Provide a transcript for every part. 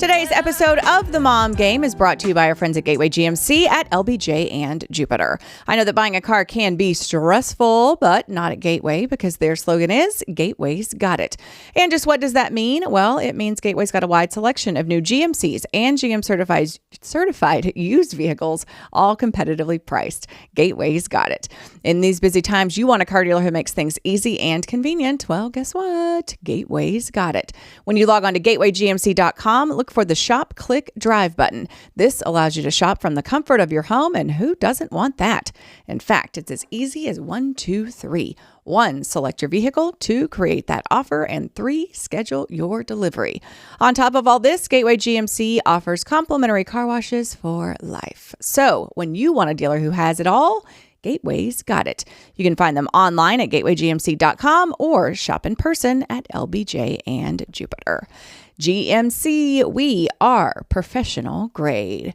Today's episode of The Mom Game is brought to you by our friends at Gateway GMC at LBJ and Jupiter. I know that buying a car can be stressful, but not at Gateway because their slogan is Gateway's Got It. And just what does that mean? Well, it means Gateway's got a wide selection of new GMCs and GM certified used vehicles, all competitively priced. Gateway's got it. In these busy times, you want a car dealer who makes things easy and convenient. Well, guess what? Gateway's got it. When you log on to gatewaygmc.com, look for the Shop, Click, Drive button. This allows you to shop from the comfort of your home, and who doesn't want that? In fact, it's as easy as 1, 2, 3. 1, select your vehicle. 2, create that offer. And 3, schedule your delivery. On top of all this, Gateway GMC offers complimentary car washes for life. So when you want a dealer who has it all, Gateway's got it. You can find them online at gatewaygmc.com or shop in person at LBJ and Jupiter. GMC, we are professional grade.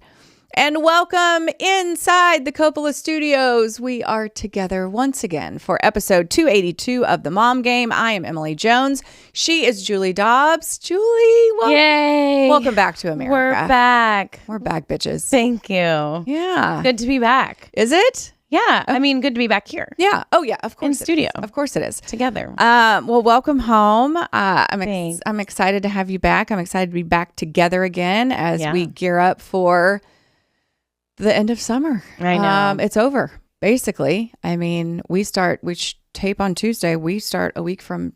And welcome inside the Coppola Studios. We are together once again for episode 282 of The Mom Game. I am Emily Jones. She is Julie Dobbs. Julie, Yay. Welcome back to America. We're back. We're back, bitches. Thank you. Yeah. Good to be back. Is it? Yeah. I mean, good to be back here. Yeah. Oh, yeah. Of course. In studio. Of course it is. Together. Well, welcome home. I'm excited to have you back. I'm excited to be back together again as we gear up for the end of summer. I know. It's over, basically. I mean, we tape on Tuesday. We start a week from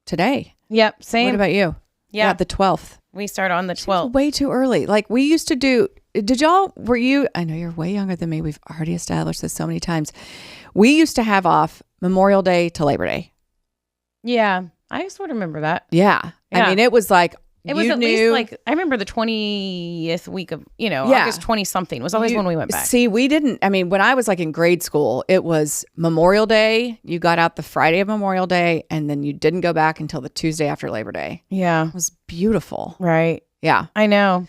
today. Yep. Same. What about you? Yeah. The 12th. We start on the 12th. Way too early. Like we used to do. I know you're way younger than me. We've already established this so many times. We used to have off Memorial Day to Labor Day. Yeah. I sort of remember that. Yeah. I mean, it was like, it was at least like, I remember the 20th week of, August 20 something was always when we went back. See, when I was like in grade school, it was Memorial Day. You got out the Friday of Memorial Day and then you didn't go back until the Tuesday after Labor Day. Yeah. It was beautiful. Right. Yeah. I know.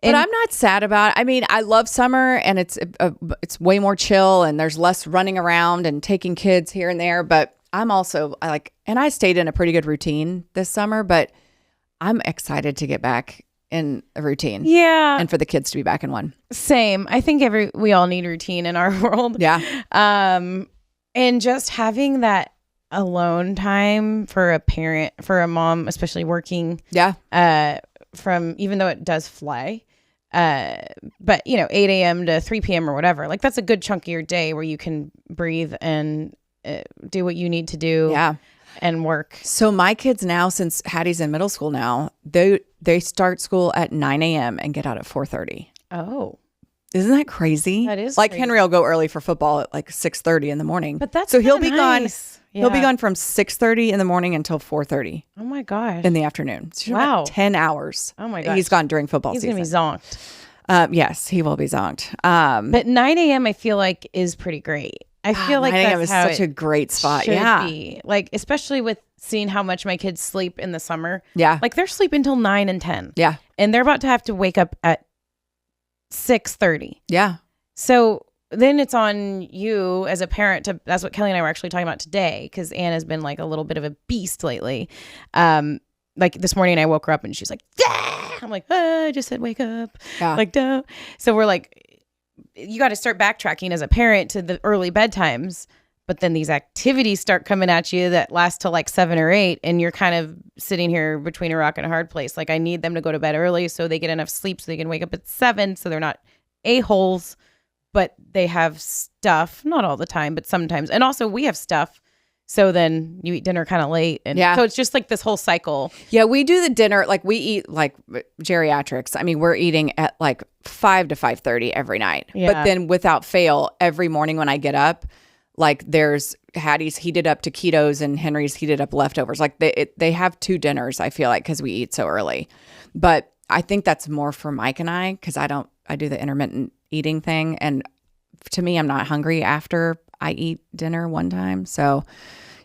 But I'm not sad about it. I mean, I love summer and it's way more chill and there's less running around and taking kids here and there. But I'm also and I stayed in a pretty good routine this summer, but I'm excited to get back in a routine. Yeah. And for the kids to be back in one. Same. I think we all need routine in our world. Yeah. And just having that alone time for a parent, for a mom, especially working. Yeah. From, even though it does fly, but 8 a.m. to 3 p.m. or whatever, like that's a good chunk of your day where you can breathe and do what you need to do. Yeah. And work. So my kids now, since Hattie's in middle school now, they start school at 9 a.m. and get out at 4:30. Oh. Isn't that crazy? That is like crazy. Henry will go early for football at like 6:30 in the morning. But that's so he'll be nice. gone. He'll be gone from 6:30 in the morning until 4:30. Oh my gosh. In the afternoon. So wow. 10 hours. Oh my gosh. He's gone during football season. He's gonna be zonked. Yes, he will be zonked. But 9 a.m. I feel like is pretty great. I feel like 9 a.m. that's is how such a great spot. should Yeah. be. Like, especially with seeing how much my kids sleep in the summer. Yeah. Like they're sleeping until 9 and 10. Yeah. And they're about to have to wake up at 6:30. Yeah. So then it's on you as a parent that's what Kelly and I were actually talking about today, because Anne has been like a little bit of a beast lately. Like this morning I woke her up and she's like, "Ah!" I'm like, I just said wake up. Yeah. Like, duh. So we're like, you got to start backtracking as a parent to the early bedtimes. But then these activities start coming at you that last till like 7 or 8. And you're kind of sitting here between a rock and a hard place. Like I need them to go to bed early so they get enough sleep so they can wake up at 7. So they're not a-holes, but they have stuff. Not all the time, but sometimes. And also we have stuff. So then you eat dinner kind of late. And so it's just like this whole cycle. Yeah, we do the dinner, like we eat like geriatrics. I mean, we're eating at like 5 to 5:30 every night. Yeah. But then without fail, every morning when I get up, like there's Hattie's heated up taquitos and Henry's heated up leftovers. Like they have 2 dinners, I feel like, because we eat so early. But I think that's more for Mike and I, because I do the intermittent eating thing. And to me, I'm not hungry after I eat dinner one time. So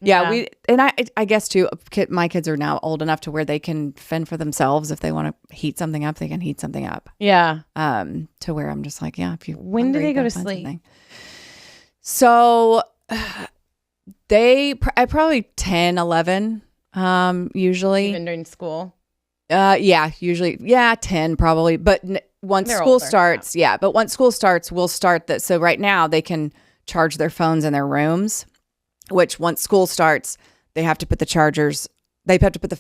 yeah. I guess too, my kids are now old enough to where they can fend for themselves. If they want to heat something up, they can heat something up. Yeah. To where I'm just like, yeah, if you, when do they go to sleep? Something. So I probably 10, 11, usually. Even during school. Yeah, usually, 10 probably. But once They're school older, starts, but once school starts, we'll start that. So right now they can charge their phones in their rooms, which once school starts, they have to put the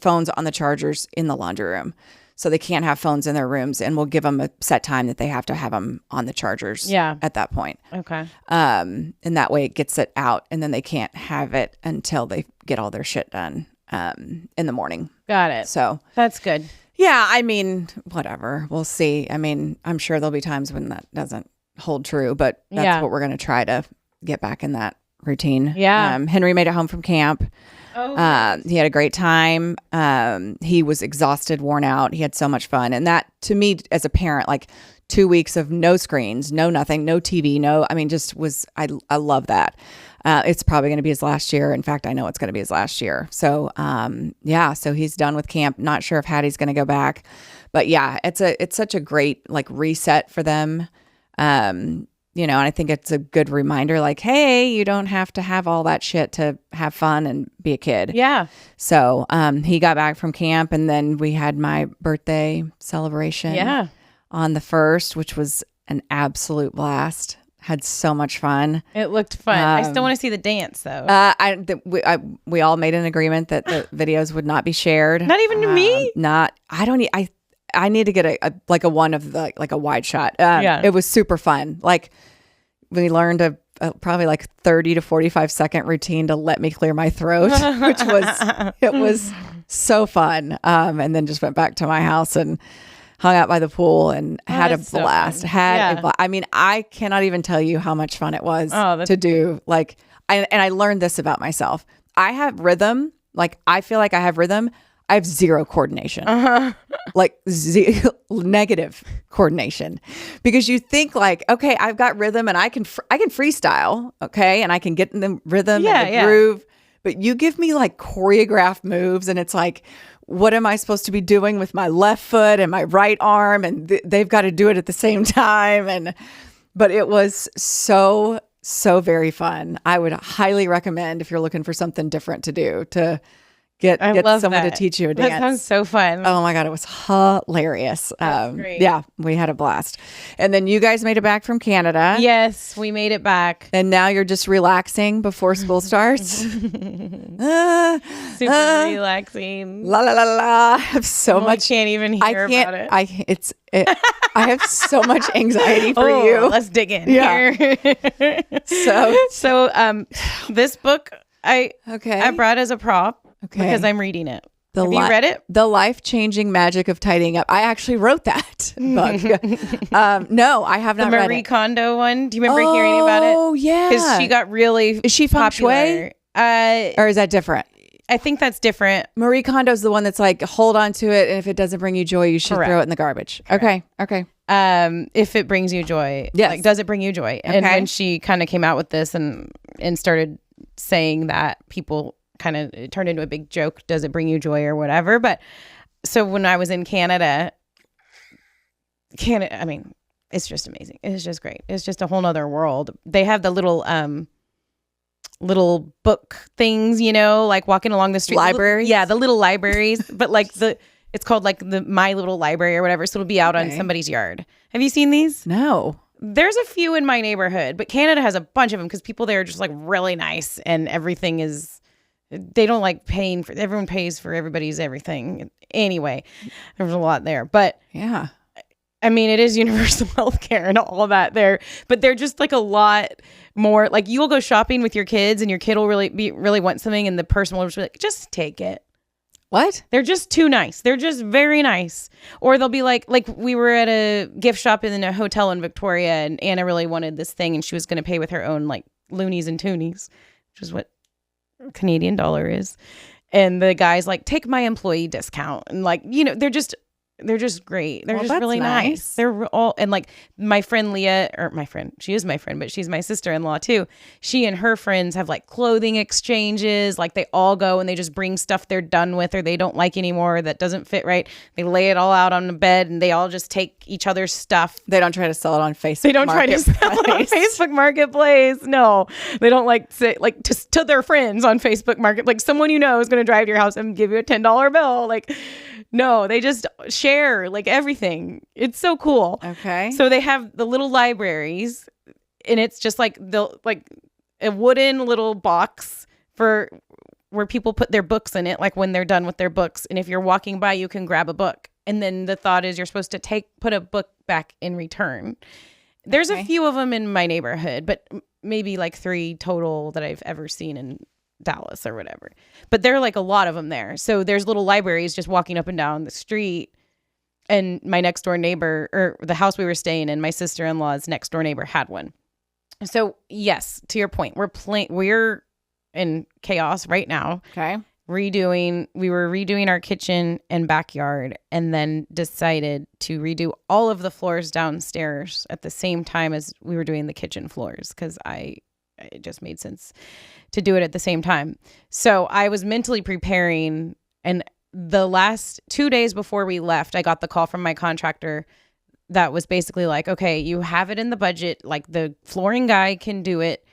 phones on the chargers in the laundry room. So they can't have phones in their rooms, and we'll give them a set time that they have to have them on the chargers at that point. Okay. And that way it gets it out, and then they can't have it until they get all their shit done in the morning. Got it. So that's good. Yeah, I mean, whatever. We'll see. I mean, I'm sure there'll be times when that doesn't hold true, but that's what we're going to try to get back in that routine. Yeah. Henry made it home from camp. Oh, nice. He had a great time. He was exhausted, worn out. He had so much fun. And that, to me, as a parent, like 2 weeks of no screens, no nothing, no TV, I love that. It's probably going to be his last year. In fact, I know it's going to be his last year. So, so he's done with camp. Not sure if Hattie's going to go back, but yeah, it's such a great like reset for them. And I think it's a good reminder, like, hey, you don't have to have all that shit to have fun and be a kid. Yeah. So he got back from camp, and then we had my birthday celebration on the 1st, which was an absolute blast. Had so much fun. It looked fun. I still want to see the dance, though. We all made an agreement that the videos would not be shared. Not even to me? I need to get a one of the like a wide shot. It was super fun. Like we learned a probably like 30 to 45 second routine to let me clear my throat, which was so fun. And then just went back to my house and hung out by the pool and had a blast. I mean, I cannot even tell you how much fun it was to do. Like, and I learned this about myself. I have rhythm. Like, I feel like I have rhythm. I have zero coordination, like negative coordination, because you think like, okay, I've got rhythm and I can freestyle. Okay. And I can get in the rhythm and the groove, but you give me like choreographed moves and it's like, what am I supposed to be doing with my left foot and my right arm? And they've got to do it at the same time. But it was so very fun. I would highly recommend, if you're looking for something different to do, to get someone to teach you a dance. That sounds so fun. Oh my God, it was hilarious. That's great. Yeah, we had a blast. And then you guys made it back from Canada. Yes, we made it back. And now you're just relaxing before school starts. Super relaxing. La la la la. I have so much. I can't even hear about it. I have so much anxiety for you. Let's dig in. Yeah. Here. So this book I brought as a prop. Okay. Because I'm reading it. Have you read it? The Life-Changing Magic of Tidying Up. I actually wrote that book. No, I have not read it. The Marie Kondo one. Do you remember hearing about it? Oh, yeah. Because she got really Is she feng shui? Or is that different? I think that's different. Marie Kondo is the one that's like, hold on to it, and if it doesn't bring you joy, you should throw it in the garbage. Correct. Okay. If it brings you joy. Yes. Like, does it bring you joy? And when she kind of came out with this and started saying that, people kind of turned into a big joke. Does it bring you joy or whatever? But so when I was in Canada, I mean, it's just amazing. It's just great. It's just a whole nother world. They have the little book things, like walking along the street. Libraries? The little libraries. But like it's called like the My Little Library or whatever. So it'll be out on somebody's yard. Have you seen these? No. There's a few in my neighborhood, but Canada has a bunch of them because people there are just like really nice and everything is. They don't like paying for, everyone pays for everybody's everything. Anyway, there's a lot there, but yeah, I mean, it is universal healthcare and all of that there, but they're just like a lot more, like you'll go shopping with your kids and your kid will really want something and the person will just be like, just take it. What? They're just too nice. They're just very nice. Or they'll be like we were at a gift shop in a hotel in Victoria and Anna really wanted this thing and she was going to pay with her own like loonies and toonies, which is what Canadian dollar is, and the guy's like, take my employee discount, and like, they're just great. They're just really nice. They're all, and like my friend Leah, or my friend, she is my friend, but she's my sister-in-law too. She and her friends have like clothing exchanges. Like they all go and they just bring stuff they're done with or they don't like anymore that doesn't fit right. They lay it all out on the bed and they all just take each other's stuff. They don't try to sell it on Facebook. They don't try to sell it on Facebook Marketplace. No, they don't like say like to their friends on Facebook Market. Like someone is going to drive to your house and give you a $10 bill. Like No, they just share like everything. It's so cool. Okay. So they have the little libraries, and it's just like a wooden little box for where people put their books in it, like when they're done with their books. And if you're walking by, you can grab a book. And then the thought is you're supposed to put a book back in return. There's a few of them in my neighborhood, but maybe like 3 total that I've ever seen in Dallas or whatever. But there are like a lot of them there. So there's little libraries just walking up and down the street. And my next door neighbor, or the house we were staying in, my sister-in-law's next door neighbor had one. So yes, to your point, we're in chaos right now. Okay. We were redoing our kitchen and backyard, and then decided to redo all of the floors downstairs at the same time as we were doing the kitchen floors, because it just made sense to do it at the same time. So I was mentally preparing, and the last 2 days before we left, I got the call from my contractor that was basically like, okay, you have it in the budget. Like, the flooring guy can do it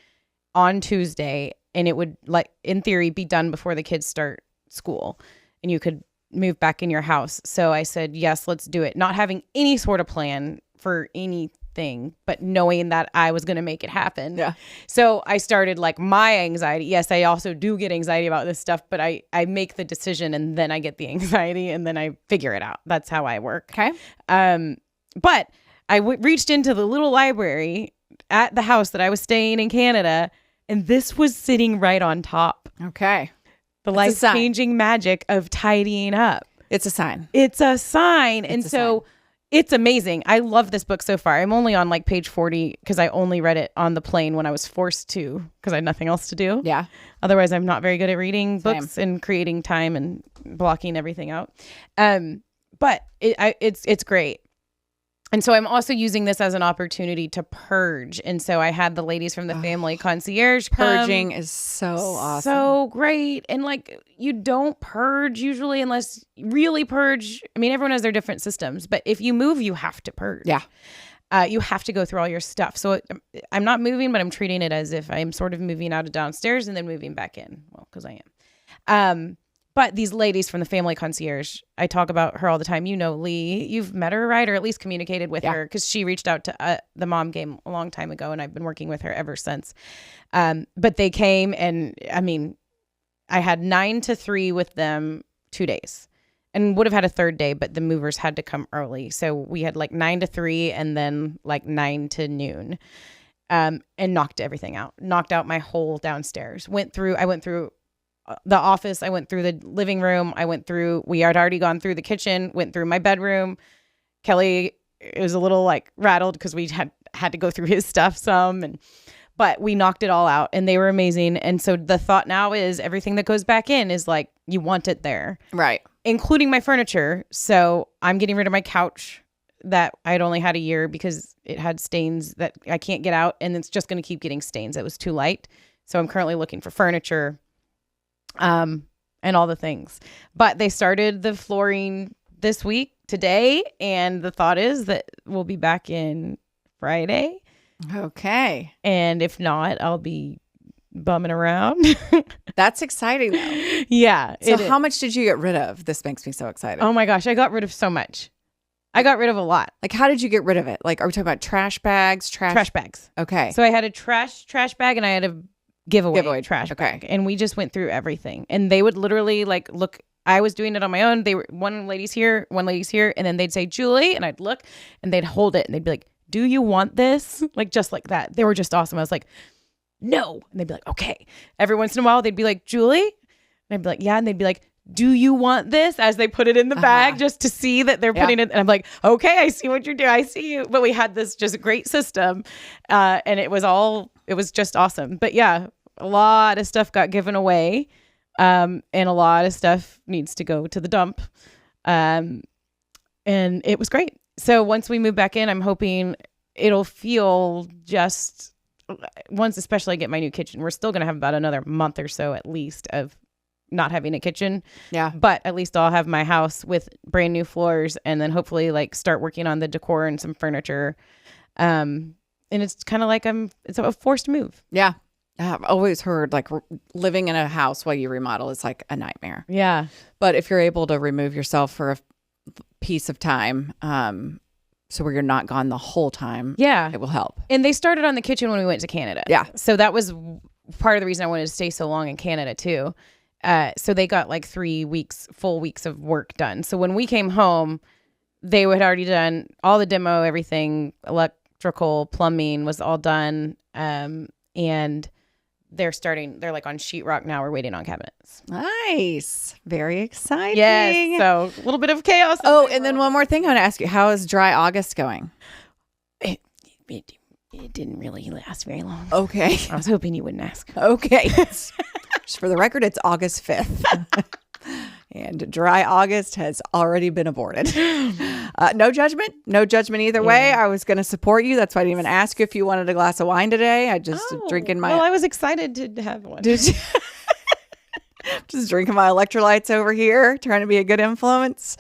on Tuesday, and it would, like, in theory, be done before the kids start school, and you could move back in your house. So I said, yes, let's do it. Not having any sort of plan for anything, but knowing that I was going to make it happen. Yeah. So I started like my anxiety. Yes, I also do get anxiety about this stuff, but I make the decision, and then I get the anxiety, and then I figure it out. That's how I work. Okay. But I reached into the little library at the house that I was staying in Canada, and this was sitting right on top. Okay. The life-changing magic of tidying up. It's a sign. It's a sign. It's amazing. I love this book so far. I'm only on like page 40 because I only read it on the plane when I was forced to, because I had nothing else to do. Yeah. Otherwise, I'm not very good at reading books and creating time and blocking everything out. But it's great. And so I'm also using this as an opportunity to purge. And so I had the ladies from the family concierge Purging is so awesome. So great. And like, you don't purge usually unless you really purge. I mean, everyone has their different systems, but if you move, you have to purge. Yeah. You have to go through all your stuff. So I'm not moving, but I'm treating it as if I'm sort of moving out of downstairs and then moving back in. Well, because I am. But these ladies from the family concierge, I talk about her all the time. You know, Lee, you've met her, right? Or at least communicated with her, because she reached out to the mom game a long time ago, and I've been working with her ever since. But they came, and I mean, I had 9 to 3 with them 2 days, and would have had a third day, but the movers had to come early. So we had like 9 to 3 and then like 9 to noon, and knocked everything out. Knocked out my whole downstairs. I went through the office. I went through the living room. We had already gone through the kitchen, went through my bedroom. Kelly was a little like rattled because we had to go through his stuff some, but we knocked it all out, and they were amazing. And so the thought now is everything that goes back in is like, you want it there. Right. Including my furniture. So I'm getting rid of my couch that I'd only had a year because it had stains that I can't get out, and it's just going to keep getting stains. It was too light. So I'm currently looking for furniture. And all the things, but they started the flooring this week today, and the thought is that we'll be back in Friday. Okay. And if not, I'll be bumming around. That's exciting though. Yeah. So how much did you get rid of? This makes me so excited. Oh my gosh. I got rid of so much. I got rid of a lot. Like, how did you get rid of it? Like, are we talking about trash bags? Trash bags. Okay. So I had a trash bag, and I had a giveaway trash bag, and we just went through everything, and they would literally like look. I was doing it on my own. They were one lady's here, and then they'd say, Julie, and I'd look, and they'd hold it, and they'd be like, do you want this? Like, just like that. They were just awesome. I was like, no. And they'd be like, okay. Every once in a while, they'd be like, Julie, and I'd be like, yeah. And they'd be like, do you want this? As they put it in the bag, just to see that they're putting it. And I'm like, okay, I see what you're doing. I see you. But we had this just great system. And it was just awesome. But yeah, a lot of stuff got given away. And a lot of stuff needs to go to the dump. And it was great. So once we move back in, I'm hoping it'll feel just once, especially I get my new kitchen, we're still going to have about another month or so at least of not having a kitchen. Yeah. But at least I'll have my house with brand new floors, and then hopefully like start working on the decor and some furniture. And it's kind of like it's a forced move. Yeah. I've always heard like living in a house while you remodel is like a nightmare. Yeah. But if you're able to remove yourself for a piece of time, so where you're not gone the whole time, it will help. And they started on the kitchen when we went to Canada. Yeah. So that was part of the reason I wanted to stay so long in Canada too. So they got like 3 weeks, full weeks of work done. So when we came home, they had already done all the demo, everything, electrical, plumbing was all done. And they're like on sheetrock now. We're waiting on cabinets. Nice. Very exciting. Yes. So a little bit of chaos. Oh, and then one more thing I want to ask you. How is dry August going? It didn't really last very long. Okay. I was hoping you wouldn't ask. Okay. Just for the record, it's August 5th. And dry August has already been aborted. No judgment. No judgment either way. I was going to support you. That's why I didn't even ask you if you wanted a glass of wine today. I just drinking my... Well, I was excited to have one. Did you? Just drinking my electrolytes over here, trying to be a good influence.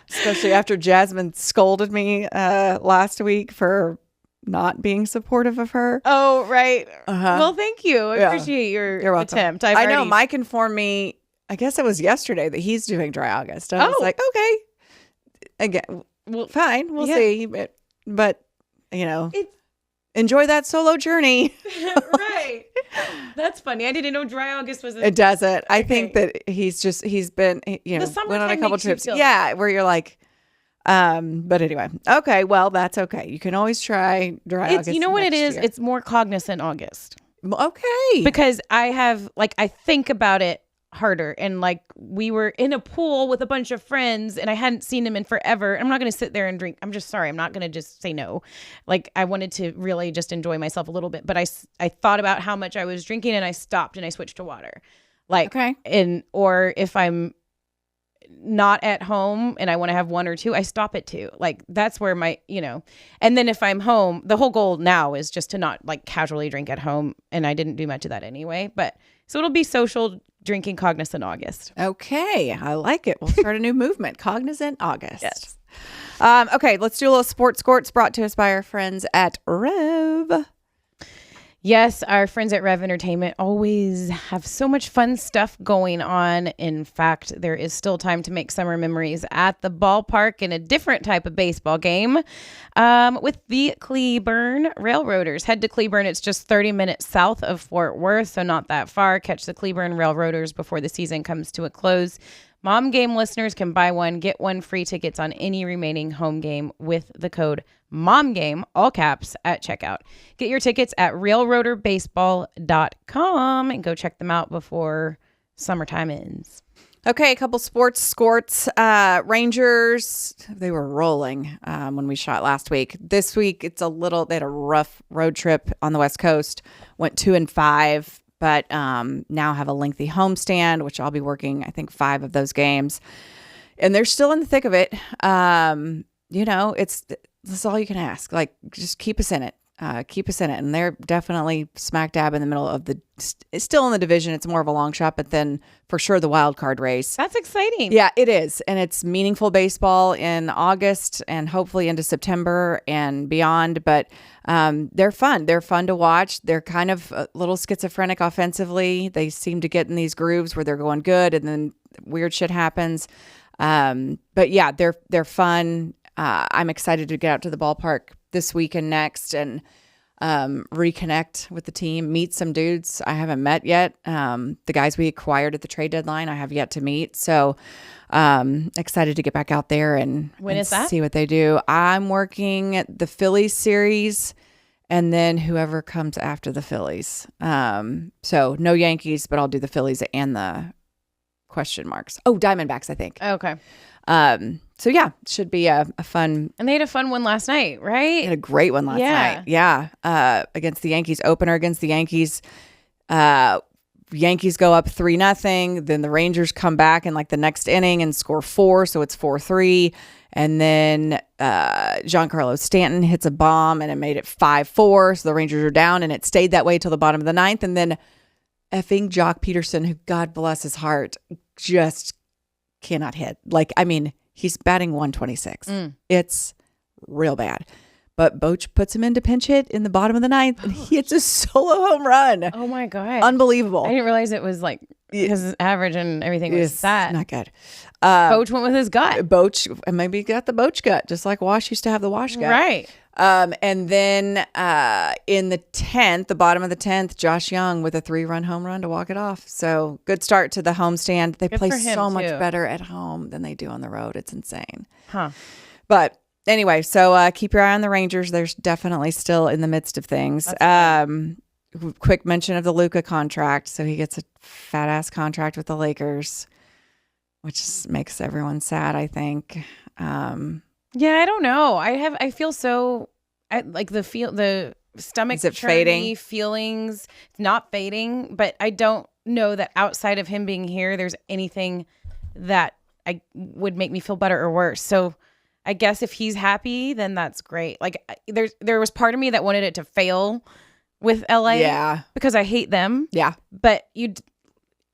Especially after Jasmine scolded me last week for not being supportive of her. Oh, right. Well, thank you. I appreciate your attempt. I know Mike informed me, I guess it was yesterday, that he's doing dry August. I was like, okay. Again, well, fine. We'll see. But you know, enjoy that solo journey. Right. That's funny. I didn't know dry August was It doesn't. I think that he's been, you know, went on a couple trips. Yeah, where you're like, but anyway, okay, well, that's okay. You can always try dry August. You know what it is? Year. It's more cognizant August. Okay. Because I think about it harder, and like we were in a pool with a bunch of friends and I hadn't seen them in forever. I'm not going to sit there and drink. I'm just sorry. I'm not going to just say no. Like I wanted to really just enjoy myself a little bit, but I thought about how much I was drinking and I stopped and I switched to water. Like, or if I'm not at home and I want to have one or two, I stop at two. Like that's where my, you know, and then if I'm home, the whole goal now is just to not like casually drink at home. And I didn't do much of that anyway, but so it'll be social drinking cognizant August. Okay. I like it. We'll start a new movement. Cognizant August. Yes. Okay. Let's do a little sports Skorts brought to us by our friends at Rev. Yes, our friends at Rev Entertainment always have so much fun stuff going on. In fact, there is still time to make summer memories at the ballpark in a different type of baseball game with the Cleburne Railroaders. Head to Cleburne. It's just 30 minutes south of Fort Worth, so not that far. Catch the Cleburne Railroaders before the season comes to a close. Mom Game listeners can buy one, get one free tickets on any remaining home game with the code MOMGAME, all caps, at checkout. Get your tickets at railroaderbaseball.com and go check them out before summertime ends. Okay, a couple sports Skorts. Rangers, they were rolling when we shot last week. This week, they had a rough road trip on the West Coast. Went 2-5. But now have a lengthy homestand, which I'll be working, I think, 5 of those games. And they're still in the thick of it. You know, that's all you can ask. Like, just keep us in it. Keep us in it. And they're definitely smack dab in the middle of it's still in the division. It's more of a long shot, but then for sure the wild card race. That's exciting. Yeah, it is. And it's meaningful baseball in August and hopefully into September and beyond. But they're fun. They're fun to watch. They're kind of a little schizophrenic offensively. They seem to get in these grooves where they're going good and then weird shit happens. But yeah, they're fun. I'm excited to get out to the ballpark this week and next and reconnect with the team, meet some dudes I haven't met yet. The guys we acquired at the trade deadline, I have yet to meet. So excited to get back out there and see what they do. I'm working at the Phillies series and then whoever comes after the Phillies. So no Yankees, but I'll do the Phillies and the question marks. Oh, Diamondbacks, I think. Okay. So yeah, should be a fun. And they had a fun one last night, right? They had a great one last night. Yeah. Against the Yankees, opener against the Yankees. Yankees go up 3-0. Then the Rangers come back in like the next inning and score 4. So it's 4-3. And then Giancarlo Stanton hits a bomb and it made it 5-4. So the Rangers are down and it stayed that way till the bottom of the 9th. And then effing Jock Peterson, who God bless his heart, just cannot hit. Like, I mean, he's batting 126. It's real bad. But Boch puts him into pinch hit in the bottom of the ninth, and he hits a solo home run. Oh my God. Unbelievable. I didn't realize it was like his average and everything was that. Not good. Boch went with his gut. Boch, maybe he got the Boch gut, just like Wash used to have the Wash gut. Right. And then in the 10th, the bottom of the 10th, Josh Young with a 3-run home run to walk it off. So good start to the homestand. They play so much better at home than they do on the road. It's insane. Huh. But anyway, so keep your eye on the Rangers. They're definitely still in the midst of things. Quick mention of the Luka contract. So he gets a fat ass contract with the Lakers, which makes everyone sad, I think. Yeah, I don't know. I feel so like the stomach fading feelings. It's not fading, but I don't know that outside of him being here, there's anything that I would make me feel better or worse. So I guess if he's happy, then that's great. Like there was part of me that wanted it to fail with LA. Yeah. Because I hate them. Yeah. But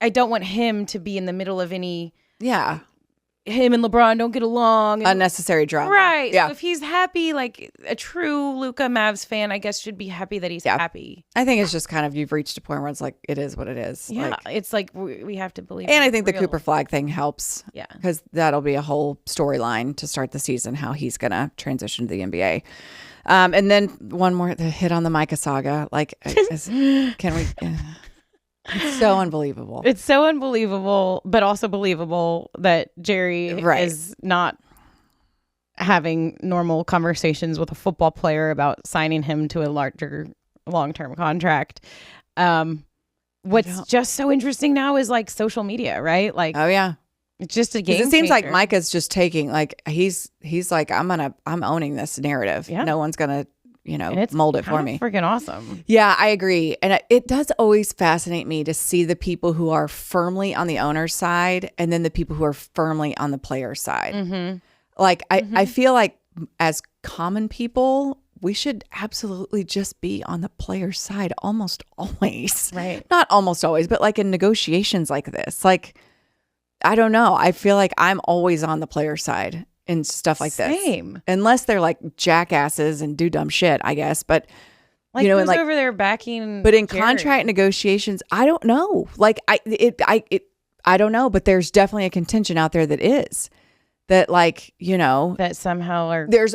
I don't want him to be in the middle of any. Yeah. Him and LeBron don't get along. Unnecessary drama. Right. Yeah. So if he's happy, like a true Luka Mavs fan, I guess should be happy that he's happy. I think it's just kind of, you've reached a point where it's like, it is what it is. Yeah. It's like we have to believe. And I think the Cooper Flag thing helps. Yeah. Because that'll be a whole storyline to start the season, how he's going to transition to the NBA. And then one more, the hit on the Micah Saga. Like, can we... It's so unbelievable. It's so unbelievable, but also believable that Jerry is not having normal conversations with a football player about signing him to a larger long-term contract. What's just so interesting now is like social media, right? Like, oh yeah, it's just a game. It seems like Micah's just taking, like, he's like, I'm owning this narrative. Yeah. No one's gonna mold it for me. Freaking awesome. Yeah, I agree. And it does always fascinate me to see the people who are firmly on the owner's side and then the people who are firmly on the player's side. Mm-hmm. Like, I feel like as common people, we should absolutely just be on the player's side almost always. Right. Not almost always, but like in negotiations like this. Like, I don't know. I feel like I'm always on the player's side. And stuff like this. Same. Unless they're like jackasses and do dumb shit, I guess. But like, who's like over there backing? But in contract negotiations, I don't know. Like I don't know. But there's definitely a contention out there that is that, like, that somehow are there's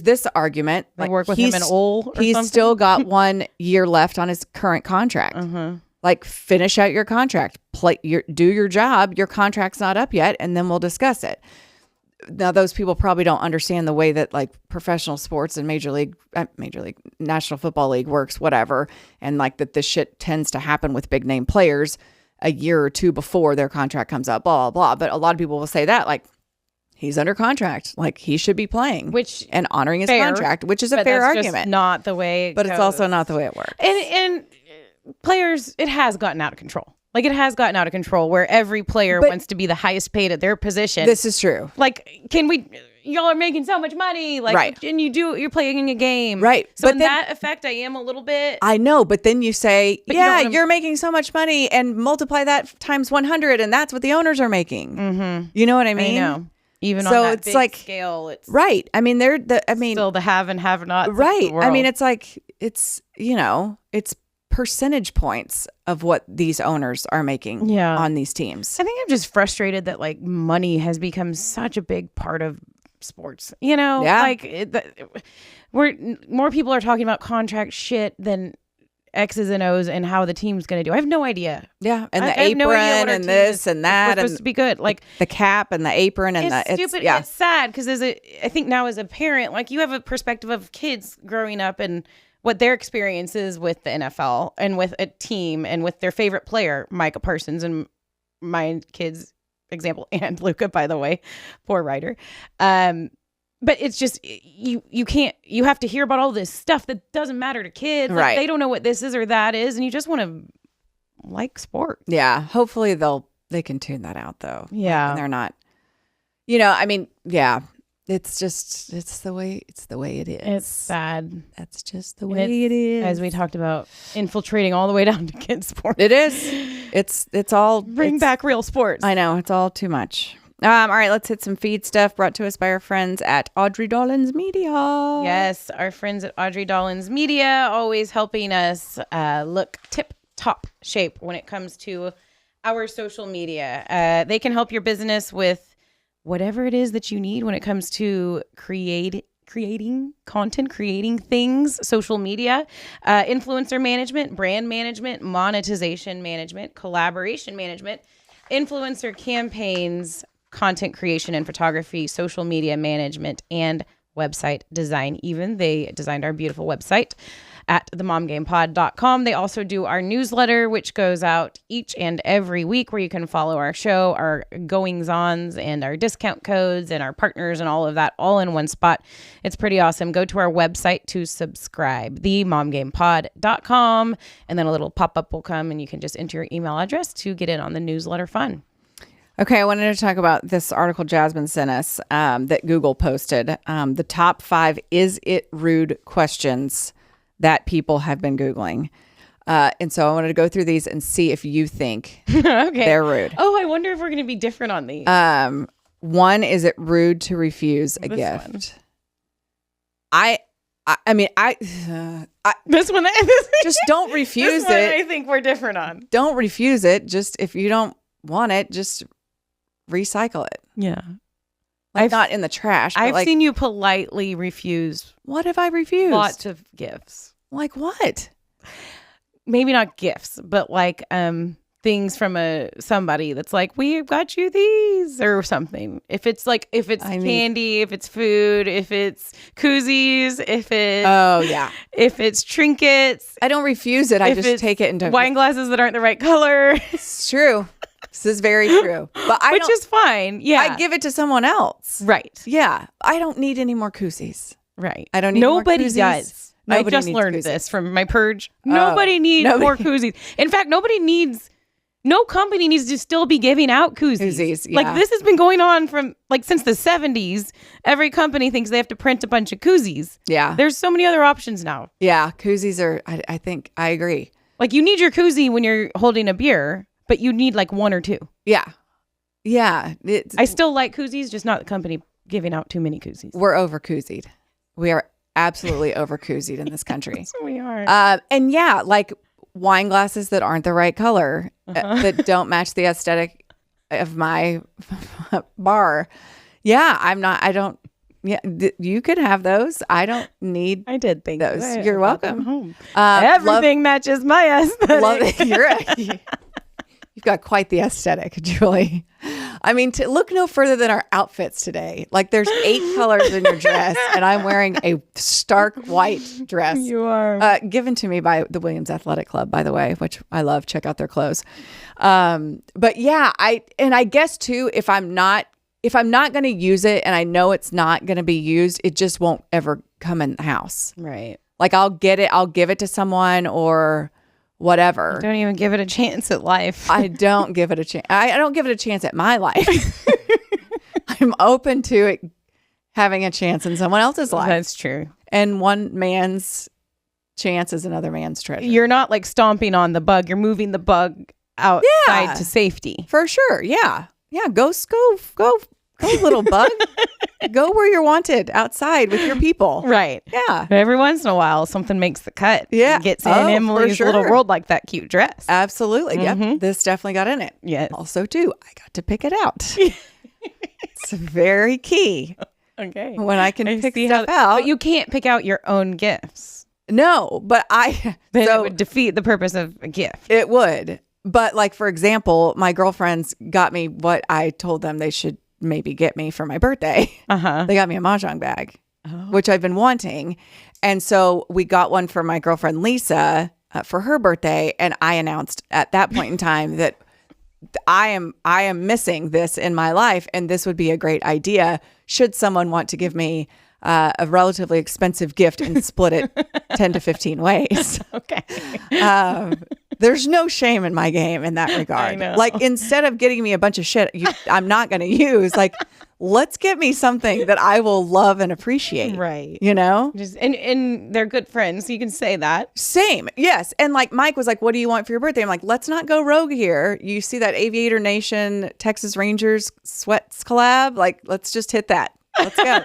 this argument. They like, work with him in Ole. He's something? Still got 1 year left on his current contract. Like, finish out your contract. Do your job. Your contract's not up yet, and then we'll discuss it. Now, those people probably don't understand the way that, like, professional sports and Major League, National Football League works, whatever. And like that this shit tends to happen with big name players a year or two before their contract comes up, blah, blah, blah. But a lot of people will say that, like, he's under contract, like he should be playing, and honoring his contract, which is a fair argument. Just not the way it but goes. It's also not the way it works. And players, it has gotten out of control. Like, it has gotten out of control where every player wants to be the highest paid at their position. This is true. Like, y'all are making so much money. Like, right. And you're playing a game. Right. So in that effect, I am a little bit. I know. But then you say, you're making so much money and multiply that times 100. And that's what the owners are making. Mm-hmm. You know what I mean? I know. Even on that big scale, it's right. I mean, still the have and have not. Right. I mean, it's like, it's percentage points of what these owners are making on these teams. I think I'm just frustrated that, like, money has become such a big part of sports. Like, more people are talking about contract shit than X's and O's and how the team's going to do. I have no idea. Yeah, and the apron and this and that, supposed to be good. Like the cap and the apron and it's stupid. Yeah. It's sad because I think now as a parent, like, you have a perspective of kids growing up and what their experience is with the NFL and with a team and with their favorite player, Micah Parsons, and my kids' example, and Luka, by the way, poor writer. But it's just, you have to hear about all this stuff that doesn't matter to kids. Like, right. They don't know what this is or that is, and you just want to like sport. Yeah. Hopefully they can tune that out, though. Yeah. And they're not, I mean, yeah. It's the way it is. It's sad. That's just the way it is. As we talked about, infiltrating all the way down to kids' sports. It is. It's all bring back real sports. I know, it's all too much. All right, let's hit some feed stuff brought to us by our friends at Audrie Dollins Media. Yes, our friends at Audrie Dollins Media always helping us look tip-top shape when it comes to our social media. They can help your business with whatever it is that you need when it comes to creating content, creating things, social media, influencer management, brand management, monetization management, collaboration management, influencer campaigns, content creation and photography, social media management, and website design. Even they designed our beautiful website at themomgamepod.com. They also do our newsletter, which goes out each and every week, where you can follow our show, our goings-ons, and our discount codes, and our partners, and all of that all in one spot. It's pretty awesome. Go to our website to subscribe, themomgamepod.com, and then a little pop-up will come, and you can just enter your email address to get in on the newsletter fun. Okay, I wanted to talk about this article Jasmine sent us that Google posted. The top 5 is it rude questions that people have been Googling. And so I wanted to go through these and see if you think they're rude. Oh, I wonder if we're going to be different on these. One, is it rude to refuse a gift? One. This one, just don't refuse this one it. I think we're different on. Don't refuse it. Just if you don't want it, just recycle it. Yeah. Like not in the trash. But I've seen you politely refuse. What have I refused? Lots of gifts. Like what? Maybe not gifts, but like things from somebody that's like, we've got you these or something. If it's candy, if it's food, if it's koozies, if it's trinkets. I don't refuse it. I just take it and don't. Wine glasses that aren't the right color. It's true. This is very true. Which is fine. Yeah. I give it to someone else. Right. Yeah. I don't need any more koozies. Right. I don't need Nobody more koozies. does. Nobody I just learned koozies. this from my purge. Nobody needs more koozies. In fact, no company needs to still be giving out koozies. Yeah. Like this has been going on from since the 70s. Every company thinks they have to print a bunch of koozies. Yeah. There's so many other options now. Yeah. Koozies are, I think, I agree. Like you need your koozie when you're holding a beer, but you need like one or two. Yeah. Yeah. I still like koozies, just not the company giving out too many koozies. We're over koozied. We are absolutely over koozied in this country. Yes, we are. And yeah, like wine glasses that aren't the right color, that don't match the aesthetic of my bar. Yeah, you could have those. I don't need I did think those. You're welcome. Home. Everything matches my aesthetic. Love it. You've got quite the aesthetic, Julie. I mean, to look no further than our outfits today. Like there's 8 colors in your dress, and I'm wearing a stark white dress. You are. Given to me by the Williams Athletic Club, by the way, which I love. Check out their clothes. But yeah, I guess too, if I'm not going to use it and I know it's not going to be used, it just won't ever come in the house. Right. Like I'll give it to someone or whatever. Don't even give it a chance at life. I don't give it a chance. I don't give it a chance at my life. I'm open to it having a chance in someone else's life. That's true. And one man's chance is another man's treasure. You're not like stomping on the bug. You're moving the bug outside to safety. For sure. Yeah. Yeah. Go, little bug. Go where you're wanted, outside with your people. Right. Yeah. Every once in a while, something makes the cut. Yeah. Gets in Emily's little world like that cute dress. Absolutely. Yep. This definitely got in it. Yes. Also, too, I got to pick it out. It's very key. Okay. When I can pick stuff out. But you can't pick out your own gifts. No, but then it would defeat the purpose of a gift. It would. But like, for example, my girlfriends got me what I told them they should maybe get me for my birthday. They got me a Mahjong bag, which I've been wanting. And so we got one for my girlfriend, Lisa, for her birthday. And I announced at that point in time that I am missing this in my life. And this would be a great idea should someone want to give me a relatively expensive gift and split it 10 to 15 ways. Okay. There's no shame in my game in that regard. I know. Like, instead of getting me a bunch of shit I'm not going to use, like, let's get me something that I will love and appreciate. Right. You know? Just and they're good friends, so you can say that. Same. Yes. And like Mike was like, what do you want for your birthday? I'm like, let's not go rogue here. You see that Aviator Nation Texas Rangers sweats collab? Like, let's just hit that. Let's go.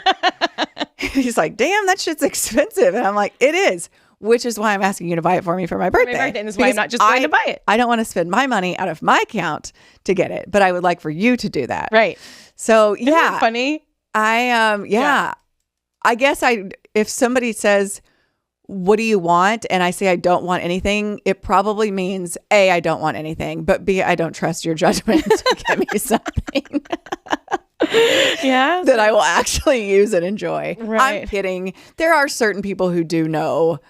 He's like, damn, that shit's expensive. And I'm like, it is. Which is why I'm asking you to buy it for me for my birthday. And that's why I'm not just going to buy it. I don't want to spend my money out of my account to get it, but I would like for you to do that. Right. So Isn't that funny? I guess if somebody says, what do you want? And I say, I don't want anything. It probably means A, I don't want anything, but B, I don't trust your judgment to get me something. Yeah. That I will actually use and enjoy. Right. I'm kidding. There are certain people who do know,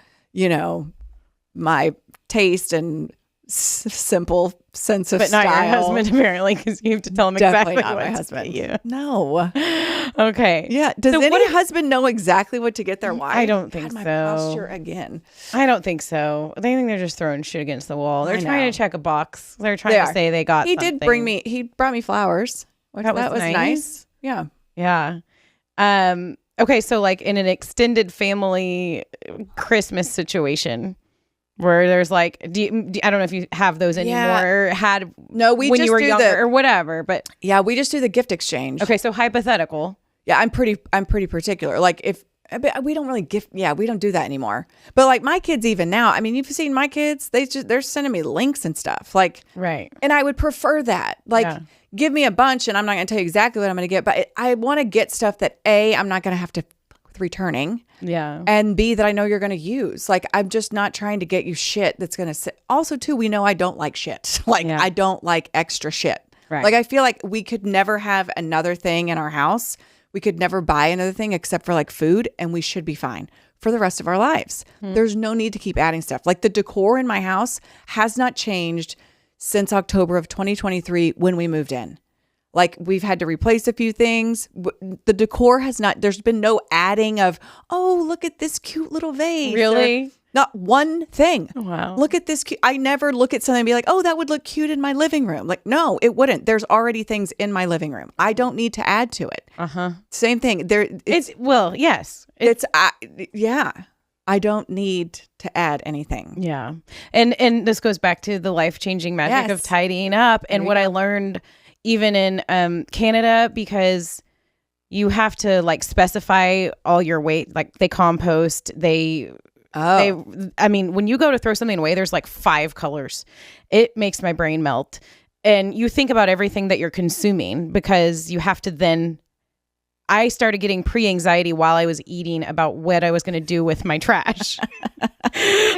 my taste and simple sense of but style. But not your husband, apparently, because you have to tell him Definitely exactly not what my to husband. get you. No. Okay. Yeah. Does any husband know exactly what to get their wife? I don't think my so. Posture again. I don't think so. They think they're just throwing shit against the wall. They're trying to check a box. They're trying to say they got He something. He brought me flowers. That was nice. Yeah. Yeah. Okay, so like in an extended family Christmas situation where there's like, I don't know if you have those anymore or had we when just you were do younger or whatever, but yeah, we just do the gift exchange. Okay, so hypothetical. Yeah, I'm pretty particular. Like but we don't really we don't do that anymore. But like my kids even now, I mean, you've seen my kids, they're sending me links and stuff. Like, right. And I would prefer that. Like, give me a bunch and I'm not going to tell you exactly what I'm going to get, but I want to get stuff that A, I'm not going to have to returning. Yeah. And B, that I know you're going to use. Like, I'm just not trying to get you shit that's going to sit. Also, too, we know I don't like shit. Like, I don't like extra shit. Right. Like, I feel like we could never have another thing in our house. We could never buy another thing except for like food, and we should be fine for the rest of our lives. There's no need to keep adding stuff. Like, the decor in my house has not changed since October of 2023 when we moved in. Like, we've had to replace a few things. The decor has not, there's been no adding of, oh, look at this cute little vase. Really? Not one thing. Wow. Look at this. I never look at something and be like, oh, that would look cute in my living room. Like, no, it wouldn't. There's already things in my living room. I don't need to add to it. Same thing. Yes. I don't need to add anything. Yeah. And this goes back to the life-changing magic of tidying up and what I learned even in Canada, because you have to like specify all your weight. Like, they compost, I mean, when you go to throw something away, there's like 5 colors. It makes my brain melt. And you think about everything that you're consuming, because you have to then, I started getting pre-anxiety while I was eating about what I was going to do with my trash.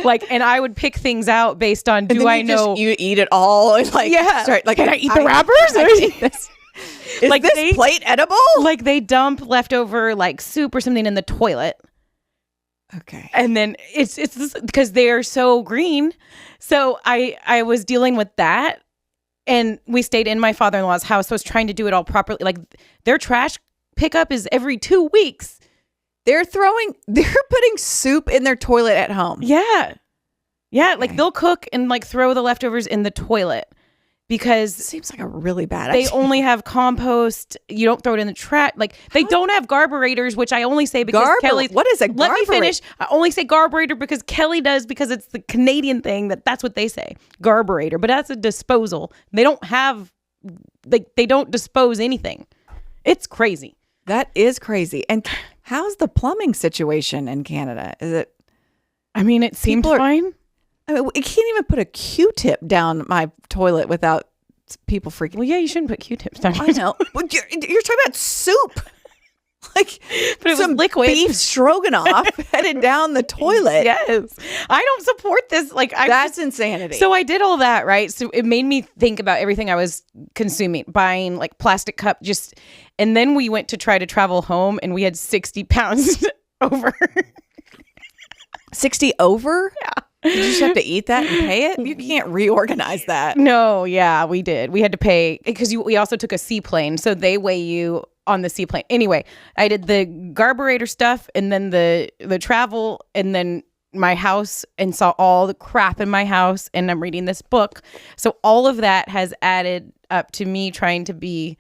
Like, and I would pick things out based on, you eat it all? And like, start, like, can I eat the wrappers? Is like this plate edible? Like, they dump leftover like soup or something in the toilet. Okay. And then it's because they are so green. So I was dealing with that, and we stayed in my father-in-law's house. So I was trying to do it all properly. Like, their trash pickup is every 2 weeks. They're putting soup in their toilet at home. Yeah. Yeah. Okay. Like, they'll cook and like throw the leftovers in the toilet, because it seems like a really bad idea. They only have compost. You don't throw it in the trash. Like, they don't have Garburators, which I only say because Kelly. What is a Garburator? Let me finish. I only say Garburator because Kelly does, because it's the Canadian thing that's what they say. Garburator. But that's a disposal. They don't have, they don't dispose anything. It's crazy. That is crazy. And how's the plumbing situation in Canada? Is it? I mean, it seemed fine. I mean, it can't even put a Q-tip down my toilet without people freaking. Well, yeah, you shouldn't put Q-tips down. I know. Well, you're talking about soup. Like, but it was liquid beef stroganoff headed down the toilet. Yes. I don't support this. Like, that's insanity. So I did all that, right? So it made me think about everything I was consuming, buying like plastic cup, and then we went to try to travel home, and we had 60 pounds over. 60 over? Yeah. Did you just have to eat that and pay it? You can't reorganize that. No, yeah, we did. We had to pay, because we also took a seaplane, so they weigh you on the seaplane. Anyway, I did the Garburator stuff, and then the travel, and then my house and saw all the crap in my house, and I'm reading this book. So all of that has added up to me trying to be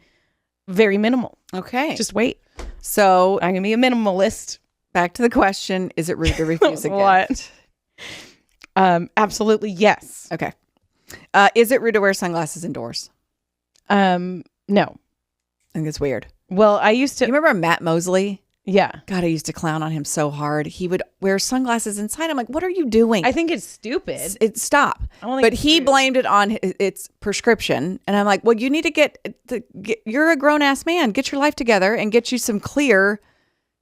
very minimal. Okay. Just wait. So I'm going to be a minimalist. back to the question, is it rude to refuse a gift? Absolutely yes. Okay. Is it rude to wear sunglasses indoors? No. I think it's weird. Well, I used to. You remember Matt Mosley? Yeah. God, I used to clown on him so hard. He would wear sunglasses inside. I'm like, what are you doing? I think it's stupid. Stop. But he blamed it on its prescription. And I'm like, well, you need to get you're a grown ass man. Get your life together and get you some clear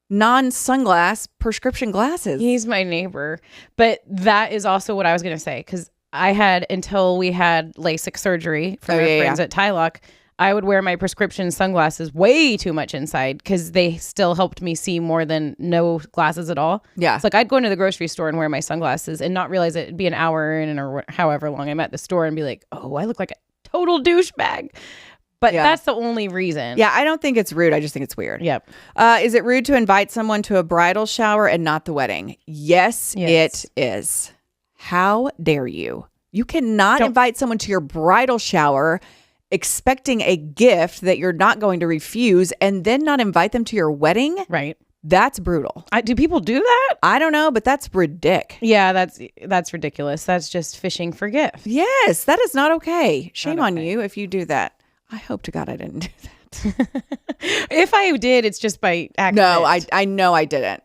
non-sunglass prescription glasses. He's my neighbor. But that is also what I was going to say. Because I had, until we had LASIK surgery for my friends at Tylock, I would wear my prescription sunglasses way too much inside because they still helped me see more than no glasses at all. Yeah. It's like I'd go into the grocery store and wear my sunglasses and not realize it'd be an hour in or however long I'm at the store and be like, oh, I look like a total douchebag. But that's the only reason. Yeah, I don't think it's rude. I just think it's weird. Yep. Is it rude to invite someone to a bridal shower and not the wedding? Yes. It is. How dare you? You cannot invite someone to your bridal shower expecting a gift that you're not going to refuse and then not invite them to your wedding. Right. That's brutal. Do people do that? I don't know, but that's ridiculous. Yeah, that's ridiculous. That's just fishing for gifts. Yes, that is not okay. Shame on you if you do that. I hope to God I didn't do that. If I did, it's just by accident. No, I know I didn't.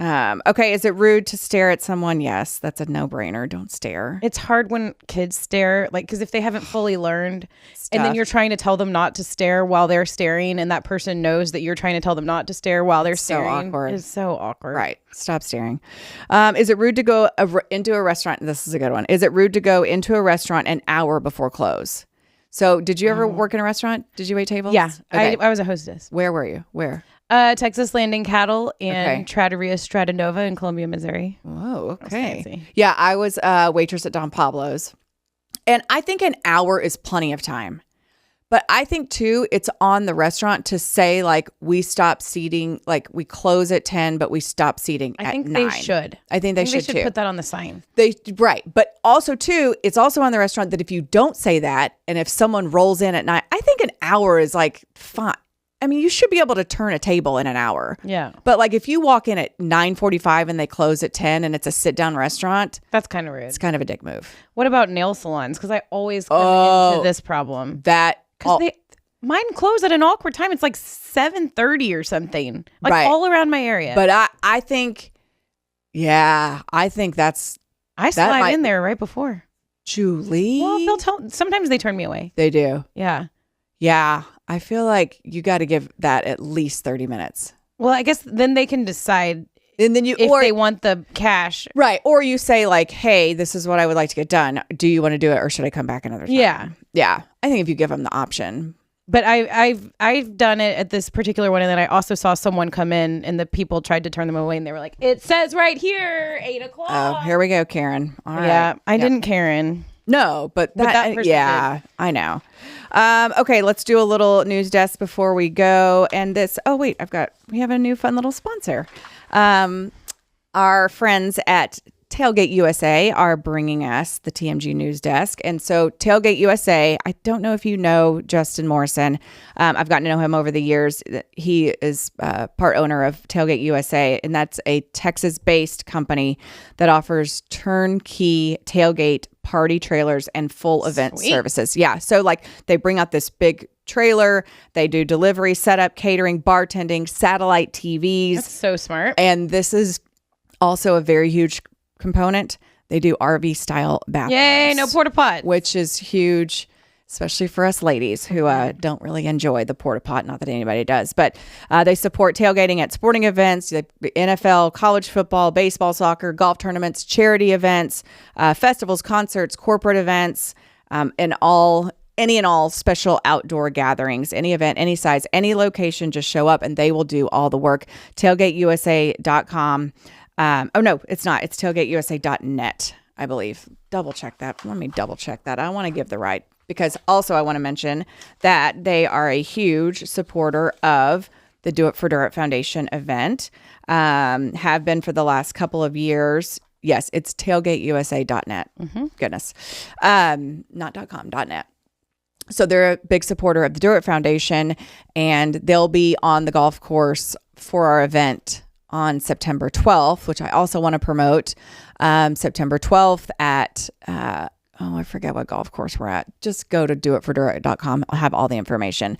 Okay, is it rude to stare at someone? Yes, that's a no-brainer. Don't stare. It's hard when kids stare, like, because if they haven't fully learned and then you're trying to tell them not to stare while they're staring and that person knows that you're trying to tell them not to stare while they're staring. So awkward. It's so awkward. Right. Stop staring. Is it rude to go into a restaurant? This is a good one. Is it rude to go into a restaurant an hour before close? So did you ever work in a restaurant? Did you wait tables? Yeah. Okay. I was a hostess. Where were you? Where? Texas Landing Cattle and Trattoria Stratanova in Columbia, Missouri. Whoa, okay. Yeah, I was a waitress at Don Pablo's. And I think an hour is plenty of time. But I think, too, it's on the restaurant to say, like, we stop seating, like, we close at 10, but we stop seating at 9. I think they should. I think they should, too. Put that on the sign. Right. But also, too, it's also on the restaurant that if you don't say that, and if someone rolls in at 9, I think an hour is, like, fine. I mean, you should be able to turn a table in an hour. Yeah. But like if you walk in at 9:45 and they close at 10 and it's a sit-down restaurant. That's kind of rude. It's kind of a dick move. What about nail salons? Because I always come into this problem. Because mine close at an awkward time. It's like 7:30 or something. Like all around my area. But I think, I think that's. I slide in there right before. Julie? Well, sometimes they turn me away. They do. Yeah. Yeah. I feel like you got to give that at least 30 minutes. Well, I guess then they can decide and then if they want the cash. Right. Or you say like, hey, this is what I would like to get done. Do you want to do it or should I come back another time? Yeah. Yeah. I think if you give them the option. But I've done it at this particular one. And then I also saw someone come in and the people tried to turn them away. And they were like, it says right here, 8:00. Oh, here we go, Karen. All right. Yeah. I didn't Karen. No, but that person did. I know. Okay, let's do a little news desk before we go. And we have a new fun little sponsor. Our friends at Tailgate USA are bringing us the TMG News Desk. And so Tailgate USA, I don't know if you know Justin Morrison. I've gotten to know him over the years. He is part owner of Tailgate USA, and that's a Texas-based company that offers turnkey tailgate party trailers and full event services. Yeah. So like they bring out this big trailer, they do delivery, setup, catering, bartending, satellite TVs. That's so smart. And this is also a very huge component. They do RV style bathrooms. Yay, no porta pot. Which is huge, especially for us ladies who don't really enjoy the porta pot. Not that anybody does, but they support tailgating at sporting events, NFL, college football, baseball, soccer, golf tournaments, charity events, festivals, concerts, corporate events, and any and all special outdoor gatherings, any event, any size, any location, just show up and they will do all the work. TailgateUSA.com. No, it's not. It's tailgateusa.net, I believe. Double check that. Let me double check that. I want to give the right, because also I want to mention that they are a huge supporter of the Do It for Dirt Foundation event. Have been for the last couple of years. Yes, it's tailgateusa.net. Goodness. Not .com, .net. So they're a big supporter of the Do It Foundation, and they'll be on the golf course for our event on September 12th, which I also want to promote. September 12th at, I forget what golf course we're at. Just go to doitfordirt.com. I'll have all the information.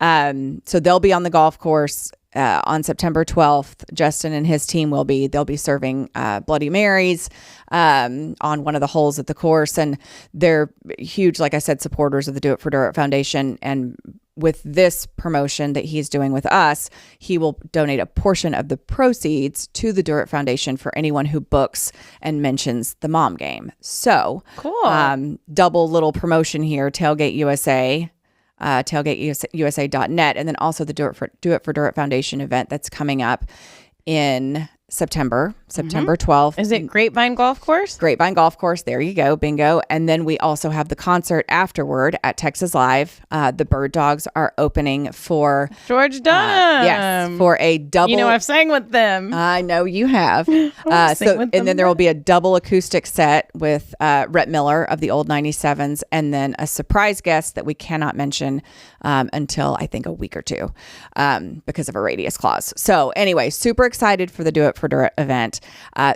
So they'll be on the golf course on September 12th. Justin and his team they'll be serving Bloody Marys on one of the holes at the course. And they're huge, like I said, supporters of the Do It for Dirt Foundation. And with this promotion that he's doing with us, he will donate a portion of the proceeds to the Do It Foundation for anyone who books and mentions the mom game. So cool. Double little promotion here, Tailgate USA, tailgateusa.net, and then also the Do It for Dirt Foundation event that's coming up in September 12th. Is it Grapevine Golf Course? Grapevine Golf Course. There you go. Bingo. And then we also have the concert afterward at Texas Live. The Bird Dogs are opening for George Dunham. Yes, for a double. You know, I've sang with them. I know you have. And then there will be a double acoustic set with Rhett Miller of the Old 97s, and then a surprise guest that we cannot mention until I think a week or two because of a radius clause. So anyway, super excited for the Do It for Dirt event.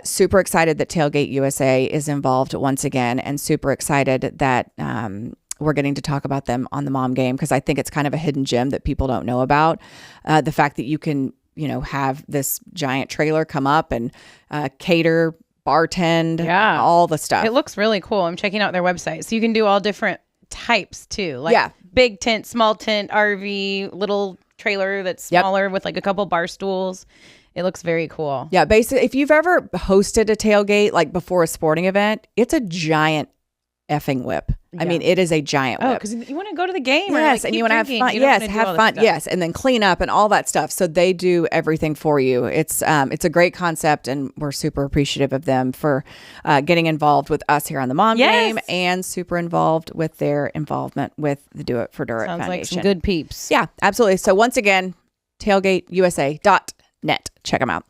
Super excited that Tailgate USA is involved once again, and super excited that we're getting to talk about them on the mom game, because I think it's kind of a hidden gem that people don't know about. The fact that you can, have this giant trailer come up and cater, bartend, all the stuff. It looks really cool. I'm checking out their website. So you can do all different types too. Like big tent, small tent, RV, little trailer that's smaller with like a couple bar stools. It looks very cool. Yeah, basically, if you've ever hosted a tailgate like before a sporting event, it's a giant effing whip. I mean, it is a giant whip. Oh, because you want to go to the game. Yes, and you want to have fun. Yes, have fun. Yes, and then clean up and all that stuff. So they do everything for you. It's a great concept, and we're super appreciative of them for getting involved with us here on the Mom Game, and super involved with their involvement with the Do It for Dirt Foundation. Sounds like some good peeps. Yeah, absolutely. So once again, tailgateusa.net. Check them out.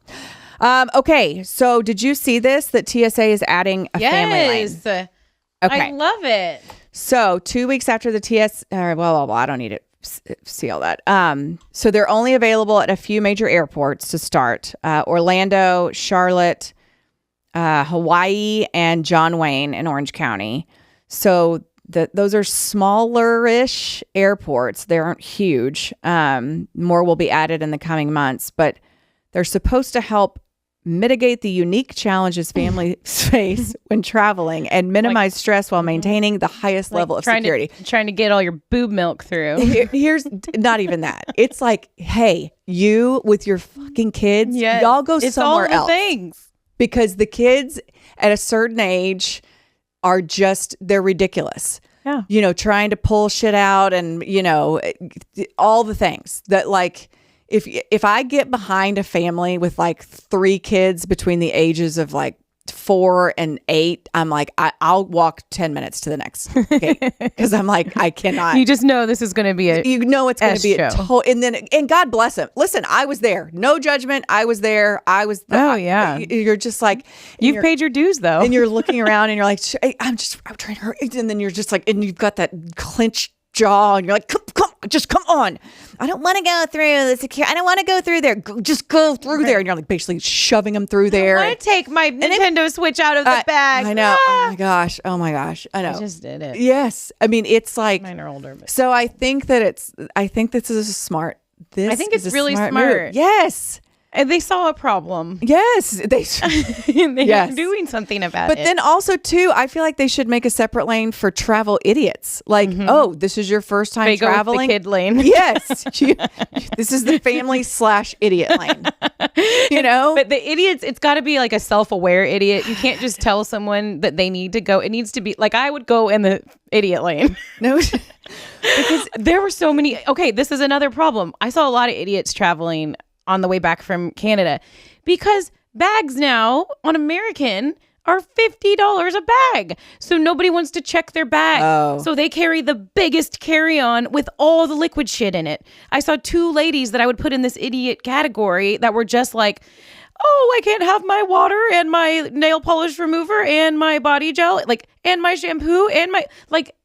Okay, so did you see this, that TSA is adding a family lane? Okay. I love it. So 2 weeks after the I don't need to see all that. So they're only available at a few major airports to start. Orlando, Charlotte, Hawaii, and John Wayne in Orange County. So those are smaller-ish airports. They aren't huge. More will be added in the coming months, but they're supposed to help mitigate the unique challenges families face when traveling and minimize stress while maintaining the highest level of security. Trying to get all your boob milk through. Here's not even that. It's like, hey, you with your fucking kids, y'all go somewhere else. Things. Because the kids at a certain age are they're ridiculous. Yeah. Trying to pull shit out and, all the things that, like, if I get behind a family with like 3 kids between the ages of like 4 and 8, I'm like, I'll walk 10 minutes to the next gate, because I'm like, I cannot. You just know this is going to be it's going to be a total. And God bless him. Listen, I was there. No judgment. I was there. You're just like, you've paid your dues though, and you're looking around and you're like, I'm trying to hurry, and then you're just like, and you've got that clenched jaw, and you're like, come on. I don't want to go through the security. I don't want to go through there. Just go through there. And you're like basically shoving them through there. I want to take my Nintendo Switch out of the bag. I know. Oh my gosh. I know. I just did it. Yes. I mean, it's like, mine are older. But. So I think this is smart. I think it's really smart. Move. Yes. And they saw a problem. Yes. They are doing something about it. But then also, too, I feel like they should make a separate lane for travel idiots. Like, oh, this is your first time traveling. Go with the kid lane. Yes. This is the family/idiot lane. But the idiots, it's got to be like a self-aware idiot. You can't just tell someone that they need to go. It needs to be like, I would go in the idiot lane. No. Because there were so many. Okay, this is another problem. I saw a lot of idiots traveling on the way back from Canada, because bags now on American are $50 a bag. So nobody wants to check their bag. Oh. So they carry the biggest carry-on with all the liquid shit in it. I saw 2 ladies that I would put in this idiot category that were just like, oh, I can't have my water and my nail polish remover and my body gel, like, and my shampoo and my, like,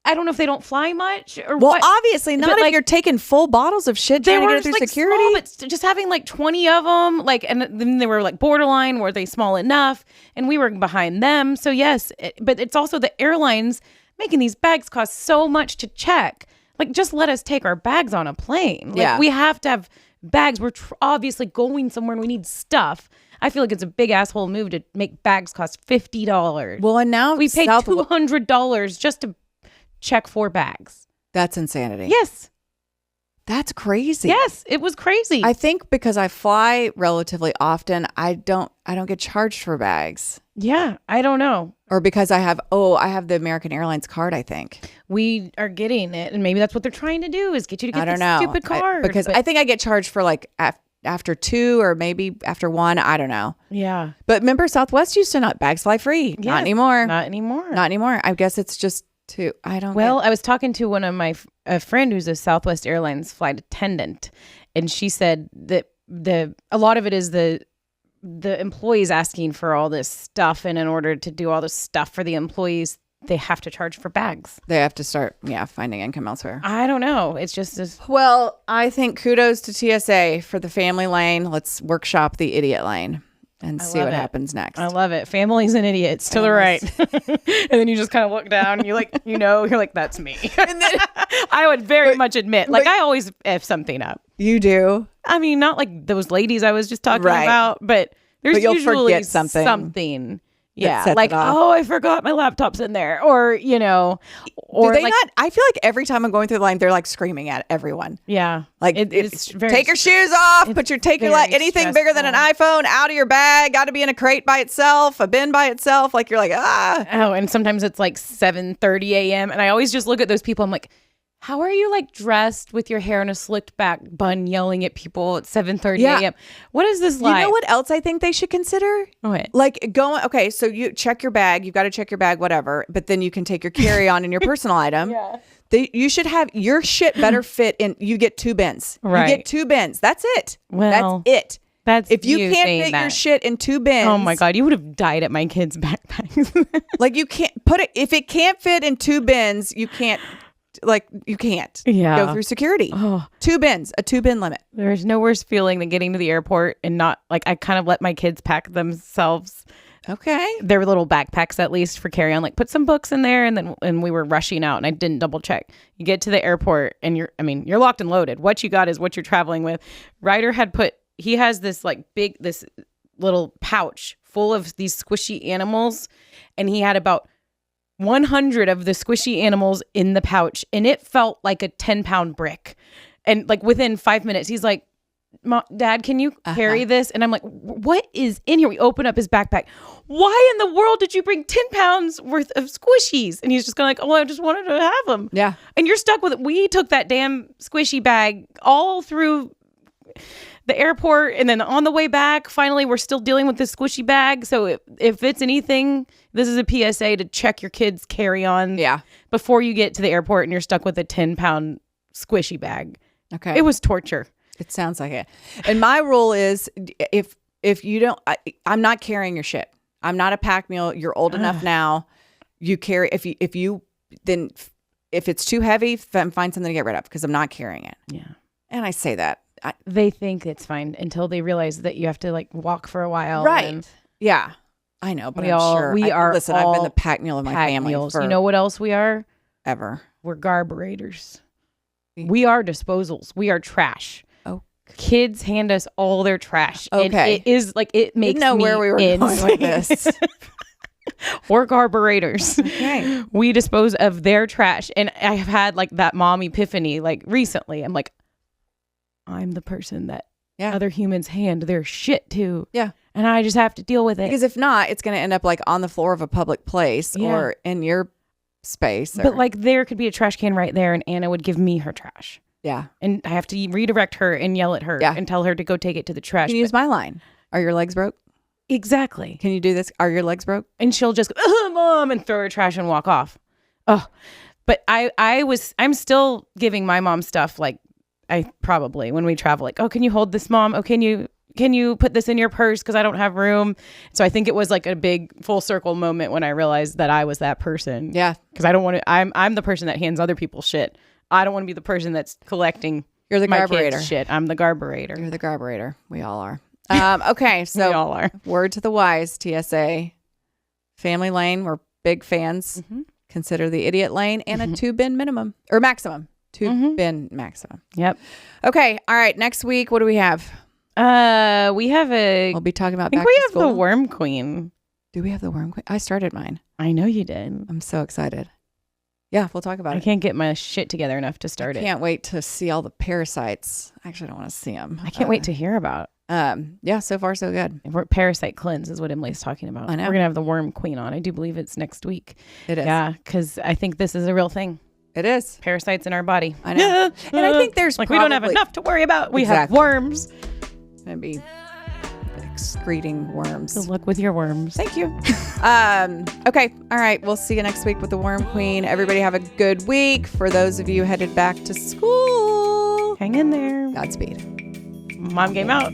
I don't know if they don't fly much or Well, what. obviously not, but, if like, you're taking full bottles of shit they trying to were get it just through like security. small, but just having like 20 of them, like, and then they were like borderline, were they small enough? And we were behind them. So yes, but it's also the airlines making these bags cost so much to check. Like, just let us take our bags on a plane. Like, Yeah. we have to have bags. We're obviously going somewhere and we need stuff. I feel like it's a big asshole move to make bags cost $50. Well, and now We paid $200 just to check 4 bags. That's insanity. Yes. That's crazy. Yes, it was crazy. I think because I fly relatively often, I don't get charged for bags. Yeah, I don't know. Or because I have the American Airlines card, I think. We are getting it, and maybe that's what they're trying to do, is get you to get I don't this know. stupid card. Because I think I get charged for like after 2 or maybe after 1. I don't know. Yeah. But remember, Southwest used to not bags fly free. Yeah, Not anymore. Not anymore. Not anymore. I guess it's just too. I don't. Well, I was talking to one of my a friend who's a Southwest Airlines flight attendant, and she said that a lot of it is the employees asking for all this stuff, and in order to do all this stuff for the employees, they have to charge for bags. They have to start, finding income elsewhere. I don't know. It's just this. Well, I think kudos to TSA for the family lane. Let's workshop the idiot lane and see what happens next. I love it. Families and idiots to the right. And then you just kind of look down and you're like, you're like, that's me. And then I would very much admit, like, I always F something up. You do? I mean, not like those ladies I was just talking about, but there's you'll usually forget something. Yeah. Like, oh, I forgot my laptop's in there. Or, or do they like, not? I feel like every time I'm going through the line, they're like screaming at everyone. Yeah. Like, it's very, take your shoes off, take your anything bigger than an iPhone out of your bag, got to be in a crate by itself, a bin by itself. Like, you're like, ah. Oh, and sometimes it's like 7:30 a.m. And I always just look at those people. I'm like, how are you like dressed with your hair in a slicked back bun yelling at people at 7:30 a.m.? What is this like? You know what else I think they should consider? What? Like okay, so you check your bag. You've got to check your bag, whatever. But then you can take your carry-on and your personal item. Yeah. You should have your shit better fit in. You get 2 bins. Right. You get 2 bins. That's it. Well, that's it. That's if you can't fit your shit in 2 bins. Oh my God, you would have died at my kids' backpacks. Like, you can't put it, if it can't fit in 2 bins, you can't. Like, you can't go through security. 2 bins, a 2-bin limit. There's no worse feeling than getting to the airport and not, like, I kind of let my kids pack themselves. Okay. Their little backpacks, at least, for carry-on. Like, put some books in there, and we were rushing out, and I didn't double check. You get to the airport, and you're locked and loaded. What you got is what you're traveling with. Ryder he has this, like, this little pouch full of these squishy animals, and he had about 100 of the squishy animals in the pouch, and it felt like a 10-pound brick. And like within 5 minutes, he's like, Dad, can you carry this? And I'm like, what is in here? We open up his backpack. Why in the world did you bring 10 pounds worth of squishies? And he's just kind of like, oh, I just wanted to have them. Yeah. And you're stuck with it. We took that damn squishy bag all through the airport, and then on the way back, finally, we're still dealing with this squishy bag. So if it's anything, this is a PSA to check your kids' carry-on before you get to the airport and you're stuck with a 10-pound squishy bag. Okay. It was torture. It sounds like it. And my rule is, if you don't, I'm not carrying your shit. I'm not a pack mule. You're old enough now. You carry, if it's too heavy, find something to get rid of, because I'm not carrying it. Yeah. And I say that. They think it's fine until they realize that you have to like walk for a while. Right. Yeah. I know, but Listen, I've been the pack mule of my family. You know what else we are? Ever. We're Garburators. We are disposals. We are trash. Oh. Kids hand us all their trash. Okay. And it is like, it makes Didn't know where we were going with this. We're Garburators. Okay. We dispose of their trash. And I have had like that mom epiphany like recently. I'm like, I'm the person that other humans hand their shit to. Yeah. And I just have to deal with it. Because if not, it's going to end up like on the floor of a public place or in your space. But like there could be a trash can right there, and Anna would give me her trash. Yeah. And I have to redirect her and yell at her and tell her to go take it to the trash. You can use my line. Are your legs broke? Exactly. Can you do this? Are your legs broke? And she'll just go, Mom, and throw her trash and walk off. Oh, but I'm still giving my mom stuff. Like I probably, when we travel, like, oh, can you hold this, Mom? Oh, can you put this in your purse? Cause I don't have room. So I think it was like a big full circle moment when I realized that I was that person. Yeah. Cause I don't want to, I'm the person that hands other people shit. I don't want to be the person that's collecting You're the my Garburator. kids' shit. I'm the Garburator. You're the Garburator. We all are. Okay. So We all are. word to the wise, TSA. Family lane, we're big fans. Mm-hmm. Consider the idiot lane and a 2-bin minimum or maximum. 2-bin maximum. Yep. Okay. All right. Next week, what do we have? We have We'll be talking about I think back we to have school. the Worm Queen. Do we have the Worm Queen? I started mine. I know you did. I'm so excited. Yeah, we'll talk about I it. can't get my shit together enough to start it. Can't wait to see all the parasites. Actually, I don't want to see them. I can't wait to hear about. Yeah, so far so good. Parasite cleanse is what Emily's talking about. I know. We're gonna have the Worm Queen on. I do believe it's next week. It is. Yeah, because I think this is a real thing. It is. Parasites in our body. I know. And I think there's like we don't have probably- enough to worry about. We Exactly. have worms. Maybe excreting worms. Good luck with your worms. Thank you. Okay. All right. We'll see you next week with the Worm Queen. Everybody have a good week. For those of you headed back to school, Hang in there. Godspeed. Mom game out.